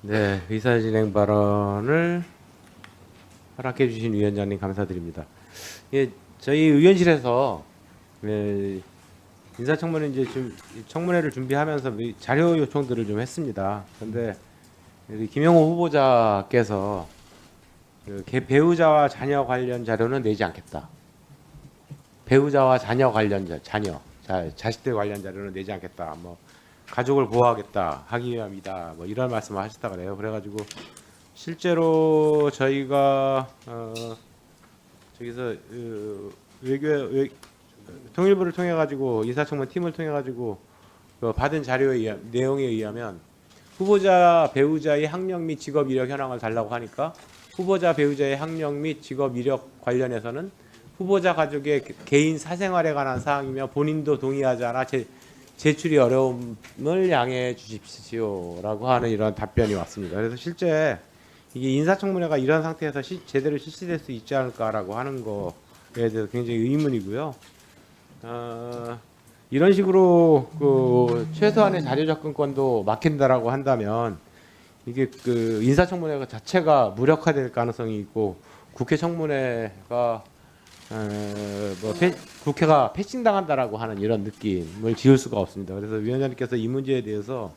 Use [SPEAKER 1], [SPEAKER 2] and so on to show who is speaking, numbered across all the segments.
[SPEAKER 1] 네, 의사진행 발언을 허락해 주신 위원장님 감사드립니다. 예, 저희 의원실에서 인사청문회 이제 청문회를 준비하면서 자료 요청들을 좀 했습니다. 그런데 우리 김영호 후보자께서 배우자와 자녀 관련 자료는 내지 않겠다. 배우자와 자녀 관련 자식들 관련 자료는 내지 않겠다. 뭐 가족을 보호하겠다 하기 위함이다. 뭐 이런 말씀을 하셨다 그래요. 그래가지고 실제로 저희가 저기서 통일부를 통해 가지고 인사청문 팀을 통해 가지고 받은 자료의 내용에 의하면 후보자 배우자의 학력 및 직업 이력 현황을 달라고 하니까 후보자 배우자의 학력 및 직업 이력 관련해서는 후보자 가족의 개인 사생활에 관한 사항이며 본인도 동의하지 않아 제출이 어려움을 양해해 주십시오라고 하는 이런 답변이 왔습니다. 그래서 실제 이게 인사청문회가 이런 상태에서 제대로 실시될 수 있지 않을까라고 하는 거에 대해서 굉장히 의문이고요. 이런 식으로 최소한의 자료 접근권도 막힌다라고 한다면 이게 인사청문회가 자체가 무력화될 가능성이 있고 국회 청문회가 국회가 패싱당한다라고 하는 이런 느낌을 지울 수가 없습니다. 그래서 위원장님께서 이 문제에 대해서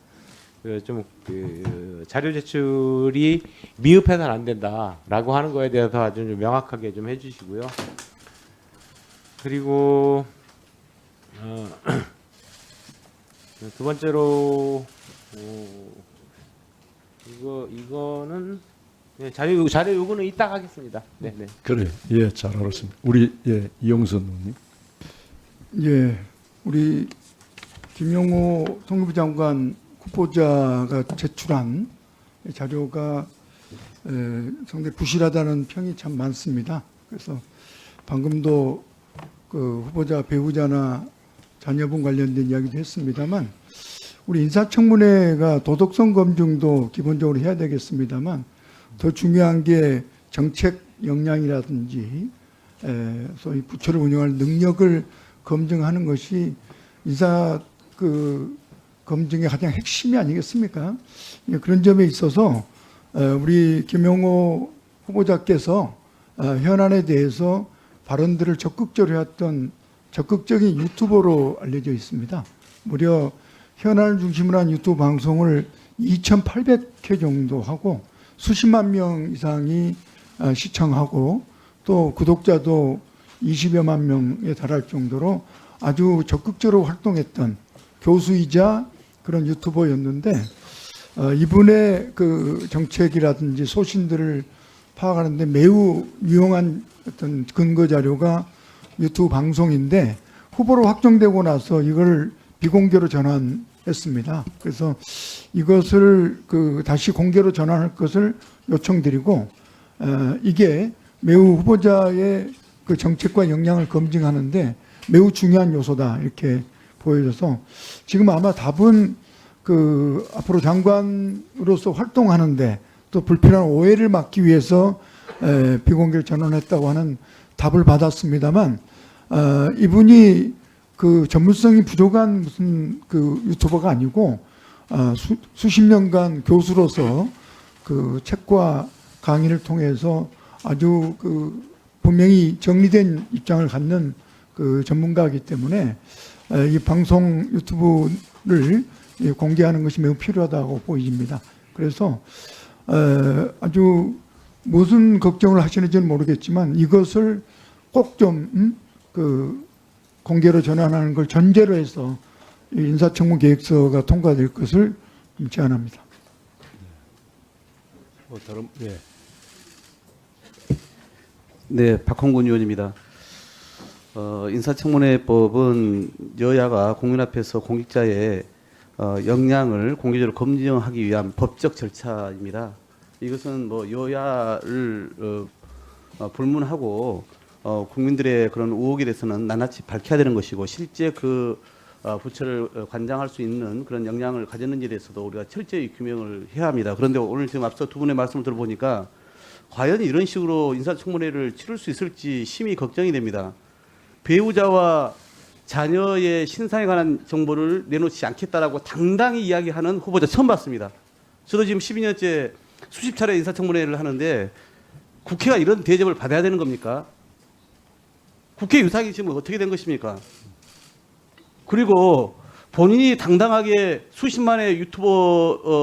[SPEAKER 1] 자료 제출이 미흡해서는 안 된다라고 하는 거에 대해서 아주 좀 명확하게 좀 해주시고요. 그리고 두 번째로 이거는 자료 요구는 이따 하겠습니다. 네.
[SPEAKER 2] 그래, 예, 잘 알았습니다. 우리 이용선 의원님.
[SPEAKER 3] 예, 우리 김영호 통일부 장관 후보자가 제출한 자료가 상당히 부실하다는 평이 참 많습니다. 그래서 방금도 그 후보자 배우자나 자녀분 관련된 이야기도 했습니다만 우리 인사청문회가 도덕성 검증도 기본적으로 해야 되겠습니다만 더 중요한 게 정책 역량이라든지 소위 부처를 운영할 능력을 검증하는 것이 인사 검증의 가장 핵심이 아니겠습니까? 그런 점에 있어서 우리 김영호 후보자께서 현안에 대해서 발언들을 적극적으로 해왔던 적극적인 유튜버로 알려져 있습니다. 무려 현안을 중심으로 한 유튜브 방송을 2,800회 정도 하고 수십만 명 이상이 시청하고 또 구독자도 20여만 명에 달할 정도로 아주 적극적으로 활동했던 교수이자 그런 유튜버였는데 이분의 그 정책이라든지 소신들을 파악하는데 매우 유용한 어떤 근거 자료가 유튜브 방송인데 후보로 확정되고 나서 이걸 비공개로 전환했습니다. 그래서 이것을 다시 공개로 전환할 것을 요청드리고 이게 매우 후보자의 그 정책과 역량을 검증하는데 매우 중요한 요소다 이렇게 보여져서 지금 아마 답은 앞으로 장관으로서 활동하는데 또 불필요한 오해를 막기 위해서 비공개를 전환했다고 하는 답을 받았습니다만 이분이 전문성이 부족한 무슨 유튜버가 아니고 수십 년간 교수로서 책과 강의를 통해서 아주 분명히 정리된 입장을 갖는 전문가이기 때문에 이 방송 유튜브를 공개하는 것이 매우 필요하다고 보입니다. 그래서 아주 무슨 걱정을 하시는지는 모르겠지만 이것을 꼭 좀 공개로 전환하는 걸 전제로 해서 인사청문 계획서가 통과될 것을 제안합니다.
[SPEAKER 4] 네, 박홍근 의원입니다. 인사청문회법은 여야가 국민 앞에서 공직자의 역량을 공개적으로 검증하기 위한 법적 절차입니다. 이것은 뭐 여야를 불문하고 국민들의 그런 의혹에 대해서는 낱낱이 밝혀야 되는 것이고 실제 부처를 관장할 수 있는 그런 역량을 가졌는지에 대해서도 우리가 철저히 규명을 해야 합니다. 그런데 오늘 지금 앞서 두 분의 말씀을 들어보니까 과연 이런 식으로 인사청문회를 치를 수 있을지 심히 걱정이 됩니다. 배우자와 자녀의 신상에 관한 정보를 내놓지 않겠다라고 당당히 이야기하는 후보자 처음 봤습니다. 저도 지금 12년째 수십 차례 인사청문회를 하는데 국회가 이런 대접을 받아야 되는 겁니까? 국회 유상이 지금 어떻게 된 것입니까? 그리고 본인이 당당하게 수십만의 유튜버로서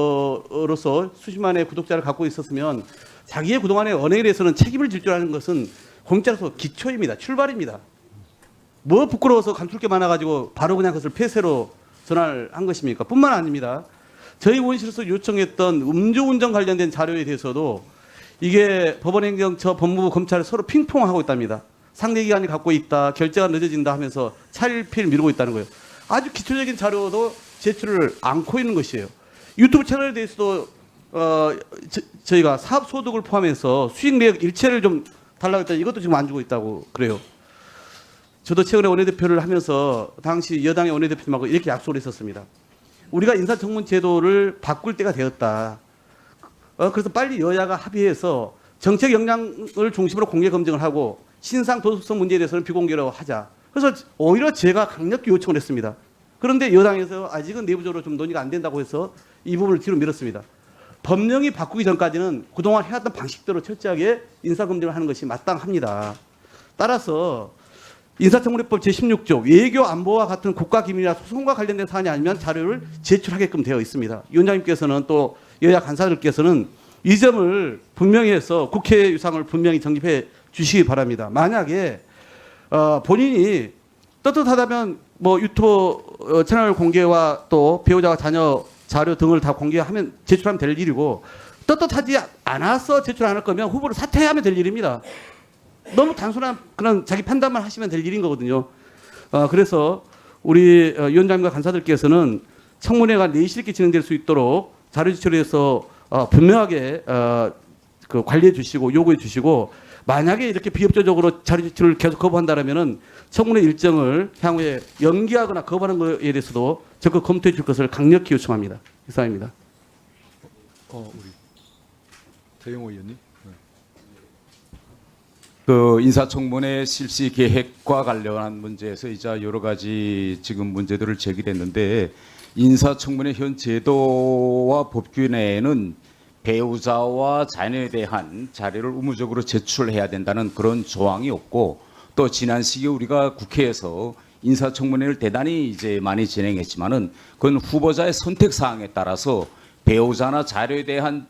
[SPEAKER 4] 수십만의 구독자를 갖고 있었으면 자기의 그동안의 언행에 대해서는 책임을 질 줄 아는 것은 공짜로서 기초입니다. 출발입니다. 뭐 부끄러워서 감출 게 많아가지고 바로 그냥 그것을 폐쇄로 전환을 한 것입니까? 뿐만 아닙니다. 저희 의원실에서 요청했던 음주운전 관련된 자료에 대해서도 이게 법원행정처, 법무부, 검찰을 서로 핑퐁하고 있답니다. 상대기관이 갖고 있다, 결재가 늦어진다 하면서 차일피일 미루고 있다는 거예요. 아주 기초적인 자료도 제출을 않고 있는 것이에요. 유튜브 채널에 대해서도 저희가 사업 소득을 포함해서 수익 내역 일체를 좀 달라고 했더니 이것도 지금 안 주고 있다고 그래요. 저도 최근에 원내대표를 하면서 당시 여당의 원내대표님하고 이렇게 약속을 했었습니다. 우리가 인사청문 제도를 바꿀 때가 되었다. 그래서 빨리 여야가 합의해서 정책 역량을 중심으로 공개 검증을 하고 신상 도덕성 문제에 대해서는 비공개로 하자. 그래서 오히려 제가 강력히 요청을 했습니다. 그런데 여당에서 아직은 내부적으로 좀 논의가 안 된다고 해서 이 부분을 뒤로 밀었습니다. 법령이 바꾸기 전까지는 그동안 해왔던 방식대로 철저하게 인사검증을 하는 것이 마땅합니다. 따라서 인사청문회법 제16조 외교 안보와 같은 국가기밀이나 소송과 관련된 사안이 아니면 자료를 제출하게끔 되어 있습니다. 위원장님께서는 또 여야 간사들께서는 이 점을 분명히 해서 국회 유상을 분명히 정립해 주시기 바랍니다. 만약에 본인이 떳떳하다면 뭐 유튜브 채널 공개와 또 배우자와 자녀 자료 등을 다 공개하면 제출하면 될 일이고 떳떳하지 않아서 제출 안 할 거면 후보를 사퇴하면 될 일입니다. 너무 단순한 그런 자기 판단만 하시면 될 일인 거거든요. 그래서 우리 위원장님과 간사들께서는 청문회가 내실 있게 진행될 수 있도록 자료 제출에 대해서 분명하게 그 관리해 주시고 요구해 주시고 만약에 이렇게 비협조적으로 자료 제출을 계속 거부한다면은 청문회 일정을 향후에 연기하거나 거부하는 것에 대해서도 적극 검토해 줄 것을 강력히 요청합니다. 이상입니다.
[SPEAKER 2] 우리 태영호 의원님.
[SPEAKER 5] 그 인사청문회 실시 계획과 관련한 문제에서 이제 여러 가지 지금 문제들을 제기했는데 인사청문회 현 제도와 법규 내에는 배우자와 자녀에 대한 자료를 의무적으로 제출해야 된다는 그런 조항이 없고 또 지난 시기에 우리가 국회에서 인사청문회를 대단히 이제 많이 진행했지만은 그건 후보자의 선택 사항에 따라서 배우자나 자료에 대한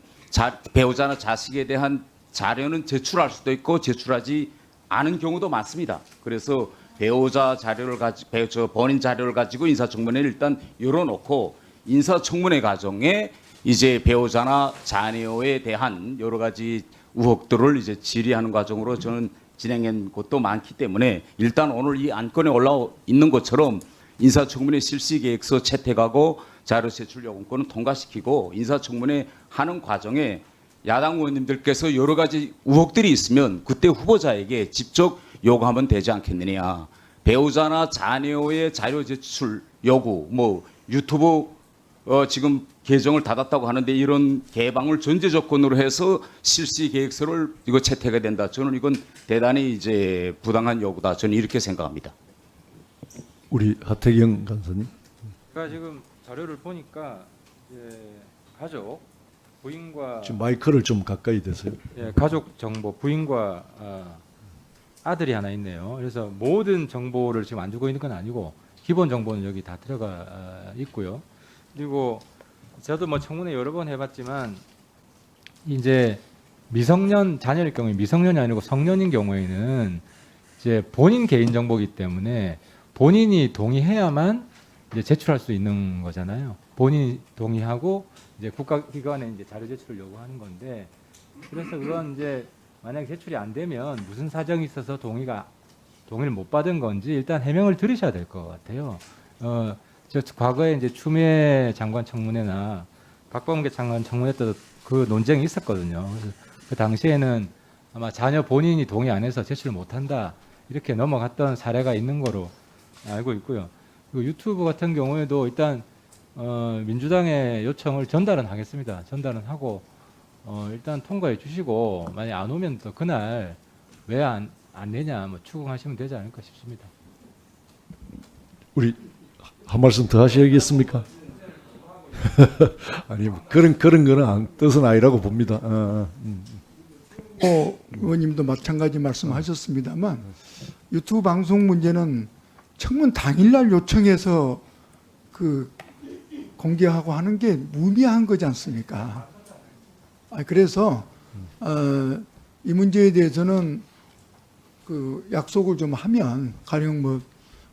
[SPEAKER 5] 배우자나 자식에 대한 자료는 제출할 수도 있고 제출하지 않은 경우도 많습니다. 그래서 배우자 자료를 본인 자료를 가지고 인사청문회를 일단 열어놓고 인사청문회 과정에 이제 배우자나 자녀에 대한 여러 가지 의혹들을 이제 질의하는 과정으로 저는 진행한 것도 많기 때문에 일단 오늘 이 안건에 올라와 있는 것처럼 인사청문회 실시계획서 채택하고 자료 제출 요구권은 통과시키고 인사청문회 하는 과정에 야당 의원님들께서 여러 가지 의혹들이 있으면 그때 후보자에게 직접 요구하면 되지 않겠느냐. 배우자나 자녀의 자료 제출 요구, 뭐 유튜브 지금 계정을 닫았다고 하는데 이런 개방을 전제 조건으로 해서 실시 계획서를 이거 채택해야 된다. 저는 이건 대단히 이제 부당한 요구다. 저는 이렇게 생각합니다.
[SPEAKER 2] 우리 하태경 간사님.
[SPEAKER 6] 그러니까 지금 자료를 보니까 가족 부인과
[SPEAKER 2] 지금 마이크를 좀 가까이 대세요.
[SPEAKER 6] 가족 정보 부인과 아들이 하나 있네요. 그래서 모든 정보를 지금 안 주고 있는 건 아니고 기본 정보는 여기 다 들어가 있고요. 그리고 저도 뭐 청문회 여러 번 해봤지만 이제 미성년 자녀일 경우에 미성년이 아니고 성년인 경우에는 이제 본인 개인 정보이기 때문에 본인이 동의해야만 이제 제출할 수 있는 거잖아요. 본인이 동의하고 이제 국가기관에 이제 자료 제출을 요구하는 건데 그래서 그건 이제 만약에 제출이 안 되면 무슨 사정이 있어서 동의를 못 받은 건지 일단 해명을 들으셔야 될 것 같아요. 저 과거에 이제 추미애 장관 청문회나 박범계 장관 청문회 때도 그 논쟁이 있었거든요. 그래서 그 당시에는 아마 자녀 본인이 동의 안 해서 제출을 못 한다 이렇게 넘어갔던 사례가 있는 거로 알고 있고요. 그리고 유튜브 같은 경우에도 일단 민주당의 요청을 전달은 하겠습니다. 전달은 하고 일단 통과해 주시고 만약 안 오면 또 그날 왜 안 내냐 뭐 추궁하시면 되지 않을까 싶습니다.
[SPEAKER 2] 우리 한 말씀 더 하셔야겠습니까? 아니 뭐 그런 거는 뜻은 아니라고 봅니다.
[SPEAKER 3] 의원님도 마찬가지 말씀하셨습니다만 유튜브 방송 문제는 청문 당일날 요청해서 그 공개하고 하는 게 무미한 거지 않습니까? 그래서 이 문제에 대해서는 그 약속을 좀 하면 가령 뭐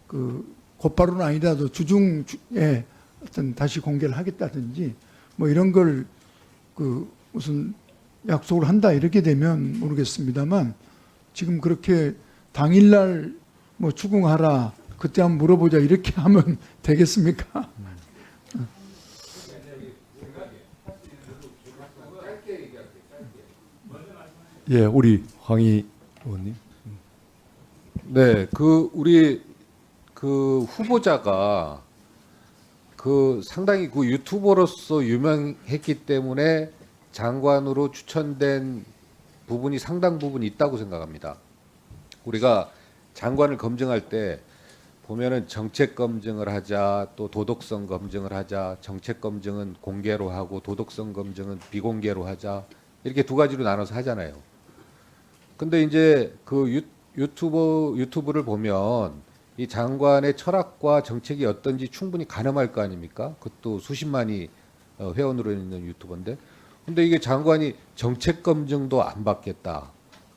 [SPEAKER 3] 그 곧바로는 아니라도 주중에 어떤 다시 공개를 하겠다든지 뭐 이런 걸 그 무슨 약속을 한다 이렇게 되면 모르겠습니다만 지금 그렇게 당일날 뭐 추궁하라 그때 한번 물어보자 이렇게 하면 되겠습니까?
[SPEAKER 2] 예, 우리 황희 의원님.
[SPEAKER 7] 네, 우리 후보자가 상당히 유튜버로서 유명했기 때문에 장관으로 추천된 부분이 상당 부분 있다고 생각합니다. 우리가 장관을 검증할 때 보면은 정책 검증을 하자, 또 도덕성 검증을 하자, 정책 검증은 공개로 하고 도덕성 검증은 비공개로 하자 이렇게 두 가지로 나눠서 하잖아요. 근데 이제 유튜브를 보면 이 장관의 철학과 정책이 어떤지 충분히 가늠할 거 아닙니까? 그것도 수십만이 회원으로 있는 유튜버인데, 근데 이게 장관이 정책 검증도 안 받겠다.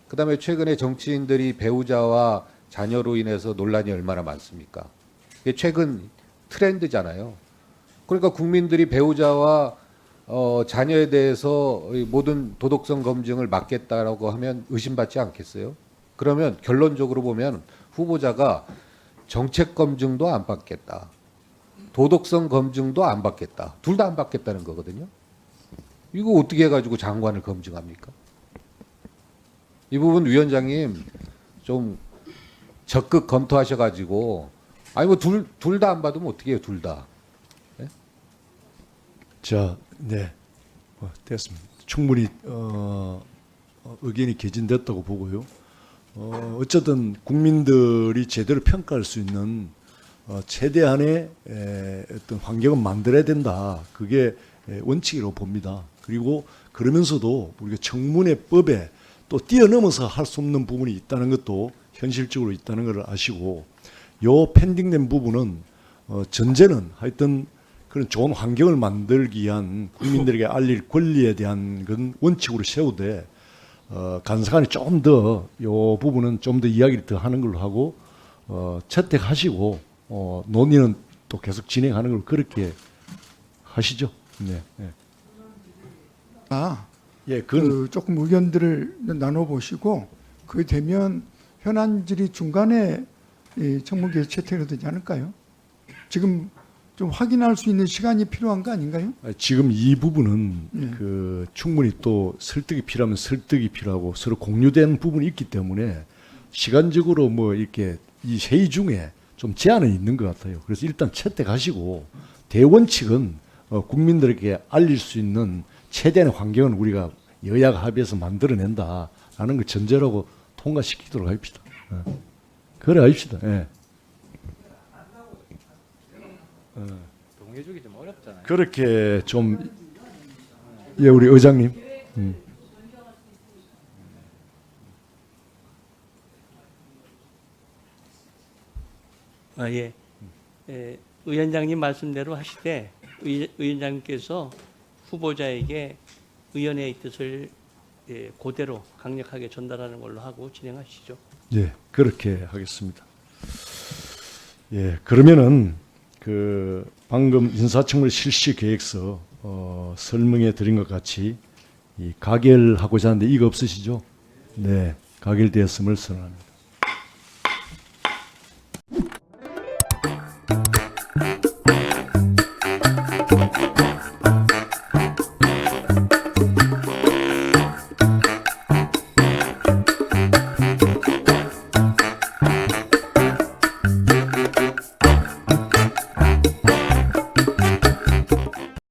[SPEAKER 7] 그다음에 최근에 정치인들이 배우자와 자녀로 인해서 논란이 얼마나 많습니까? 이게 최근 트렌드잖아요. 그러니까 국민들이 배우자와 자녀에 대해서 모든 도덕성 검증을 맡겠다라고 하면 의심받지 않겠어요? 그러면 결론적으로 보면 후보자가 정책 검증도 안 받겠다. 도덕성 검증도 안 받겠다. 둘 다 안 받겠다는 거거든요. 이거 어떻게 해가지고 장관을 검증합니까? 이 부분 위원장님 좀 적극 검토하셔가지고 아니 뭐 둘 다 안 받으면 어떻게 해요? 둘 다. 네?
[SPEAKER 2] 자, 네, 됐습니다. 충분히 의견이 개진됐다고 보고요. 어쨌든 국민들이 제대로 평가할 수 있는 최대한의 어떤 환경을 만들어야 된다. 그게 원칙이라고 봅니다. 그리고 그러면서도 우리가 청문회법에 또 뛰어넘어서 할 수 없는 부분이 있다는 것도 현실적으로 있다는 걸 아시고, 요 펜딩된 부분은 전제는 하여튼 그런 좋은 환경을 만들기 위한 국민들에게 알릴 권리에 대한 건 원칙으로 세우되 간사간에 좀 더 요 부분은 좀 더 이야기를 더 하는 걸로 하고 채택하시고 논의는 또 계속 진행하는 걸로 그렇게 하시죠. 네. 네. 예,
[SPEAKER 3] 조금 의견들을 나눠보시고 그게 되면 현안질의 중간에 청문회에서 채택이 되지 않을까요? 지금 좀 확인할 수 있는 시간이 필요한 거 아닌가요?
[SPEAKER 2] 지금 이 부분은 충분히 또 설득이 필요하면 설득이 필요하고 서로 공유된 부분이 있기 때문에 시간적으로 뭐 이렇게 이 회의 중에 좀 제한은 있는 것 같아요. 그래서 일단 채택하시고 대원칙은 국민들에게 알릴 수 있는 최대한의 환경을 우리가 여야가 합의해서 만들어낸다라는 걸 전제라고 통과시키도록 합시다. 그래 합시다. 예.
[SPEAKER 6] 동의해주기 좀 어렵잖아요.
[SPEAKER 2] 그렇게 좀, 예, 우리 의장님.
[SPEAKER 8] 예. 위원장님 말씀대로 하시되 위원장님께서 후보자에게 의원의 뜻을 그대로 강력하게 전달하는 걸로 하고 진행하시죠.
[SPEAKER 2] 예, 그렇게 하겠습니다. 예, 그러면은 방금 인사청문회 실시 계획서 설명해 드린 것 같이 이 가결하고자 하는데 이거 없으시죠? 네, 가결되었음을 선언합니다.